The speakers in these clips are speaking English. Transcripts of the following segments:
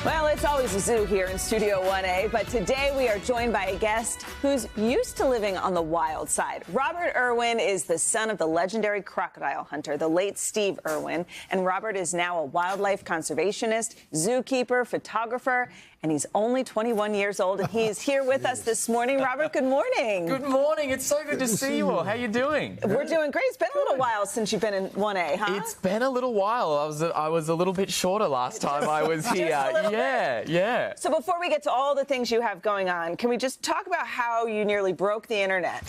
Well, it's always a zoo here in Studio 1A, but today we are joined by a guest who's used to living on the wild side. Robert Irwin is the son of the legendary crocodile hunter, the late Steve Irwin, and Robert is now a wildlife conservationist, zookeeper, photographer, and he's only 21 years old, and he's here with us this morning. Robert, good morning. Good morning. It's so good to see you all. How you doing? We're doing great. It's been a little while since you've been in 1A, huh? It's been a little while. I was a little bit shorter last time I was here. Yeah. So before we get to all the things you have going on, can we just talk about how you nearly broke the internet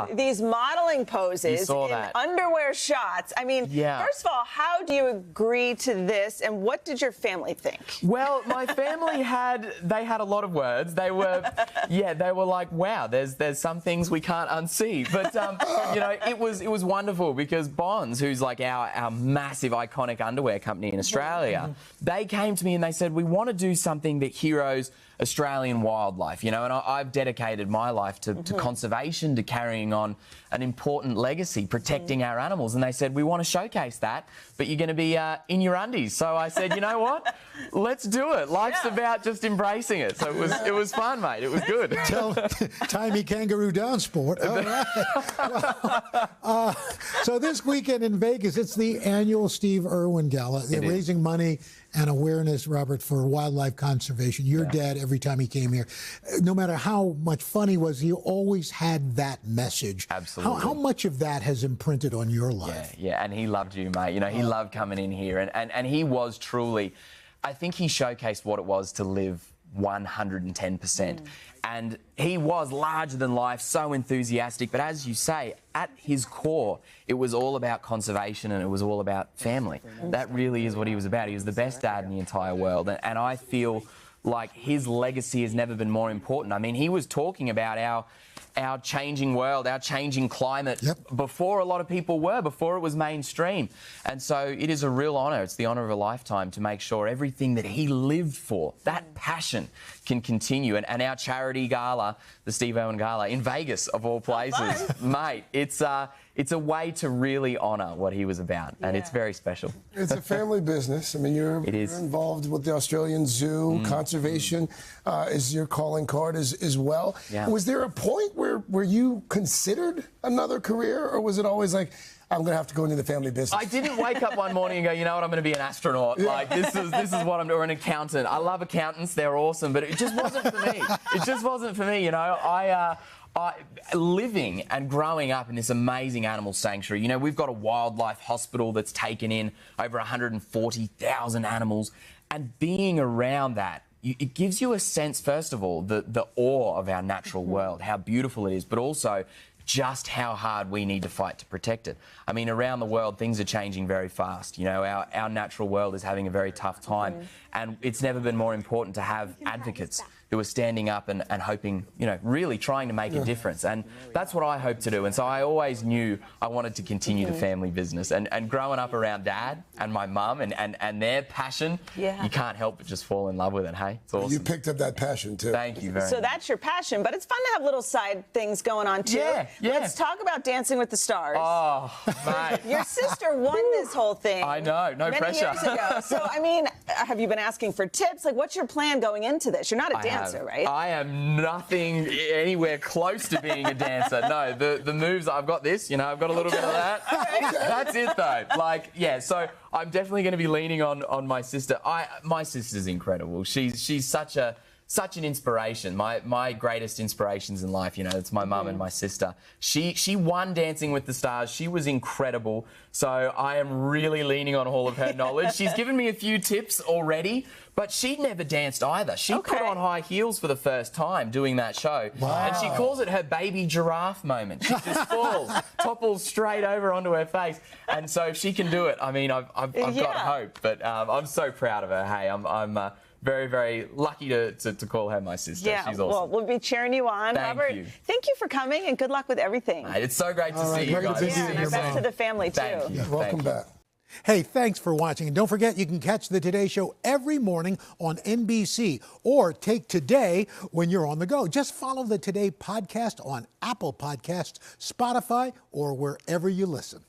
with these modeling poses and underwear shots? I mean, first of all, how do you agree to this, and what did your family think? Well, my family had a lot of words. They were like, wow, there's some things we can't unsee. But you know, it was wonderful because Bonds, who's like our massive iconic underwear company in Australia, they came to me and they said, we want to do something that heroes Australian wildlife, you know, and I've dedicated my life to conservation, to carrying on an important legacy, protecting our animals. And they said, we want to showcase that, but you're going to be in your undies. So I said, you know what? Let's do it. Life's about just embracing it. So it was fun, mate. It was good. Timey kangaroo down sport. All right. So this weekend in Vegas, it's the annual Steve Irwin Gala. They're raising money and awareness, Robert, for wildlife conservation. Your dad, every time he came here, no matter how much fun he was, he always had that message. Absolutely. How much of that has imprinted on your life? Yeah, and he loved you, mate. You know, he loved coming in here, and he was truly, I think he showcased what it was to live 110%. And he was larger than life, so enthusiastic. But as you say, at his core, it was all about conservation and it was all about family. That really is what he was about. He was the best dad in the entire world. And I feel like his legacy has never been more important. I mean, he was talking about our changing world, our changing climate before a lot of people were, before it was mainstream. And so it is a real honour. It's the honour of a lifetime to make sure everything that he lived for, that passion, can continue. And our charity gala, the Steve Irwin Gala in Vegas, of all places, mate, it's a way to really honour what he was about, and it's very special. It's a family business. I mean, you're involved with the Australian Zoo. Conservation is your calling card as well. Was there a point where you considered another career, or was it always like, I'm going to have to go into the family business? I didn't wake up one morning and go, you know what, I'm going to be an astronaut. Like, this is what I'm doing, or an accountant. I love accountants. They're awesome, but it just wasn't for me. It just wasn't for me, you know. Living and growing up in this amazing animal sanctuary, you know, we've got a wildlife hospital that's taken in over 140,000 animals, and being around that, it gives you a sense, first of all, the awe of our natural world, how beautiful it is, but also just how hard we need to fight to protect it. I mean, around the world, things are changing very fast. You know, our natural world is having a very tough time, and it's never been more important to have advocates who are standing up and hoping, you know, really trying to make a difference. And that's what I hope to do. And so I always knew I wanted to continue the family business. And growing up around Dad and my mum and their passion, you can't help but just fall in love with it, hey? It's awesome. You picked up that passion, too. Thank you very much. So that's your passion, but it's fun to have little side things going on, too. Yeah. Let's talk about Dancing with the Stars. Oh, mate. Your sister won this whole thing. I know, no pressure. Many years ago. So, I mean, have you been asking for tips? Like, what's your plan going into this? You're not a dancer, right? I am nothing anywhere close to being a dancer. No, the moves, I've got this, you know, I've got a little bit of that. That's it, though. Like, so I'm definitely going to be leaning on my sister. My sister's incredible. She's such an inspiration. My greatest inspirations in life, you know, it's my mum and my sister. She won Dancing with the Stars. She was incredible. So I am really leaning on all of her knowledge. She's given me a few tips already, but she'd never danced either. She put on high heels for the first time doing that show. Wow. And she calls it her baby giraffe moment. She just falls, topples straight over onto her face. And so if she can do it, I mean, I've got hope. But I'm so proud of her. Hey, I'm very, very lucky to call her my sister. She's awesome. Well, we'll be cheering you on. Thank you. Thank you for coming, and good luck with everything. Mate, it's so great to see you guys. And our best to the family, too. Thank you. Welcome back. Hey, thanks for watching. And don't forget, you can catch the Today Show every morning on NBC, or take Today when you're on the go. Just follow the Today podcast on Apple Podcasts, Spotify, or wherever you listen.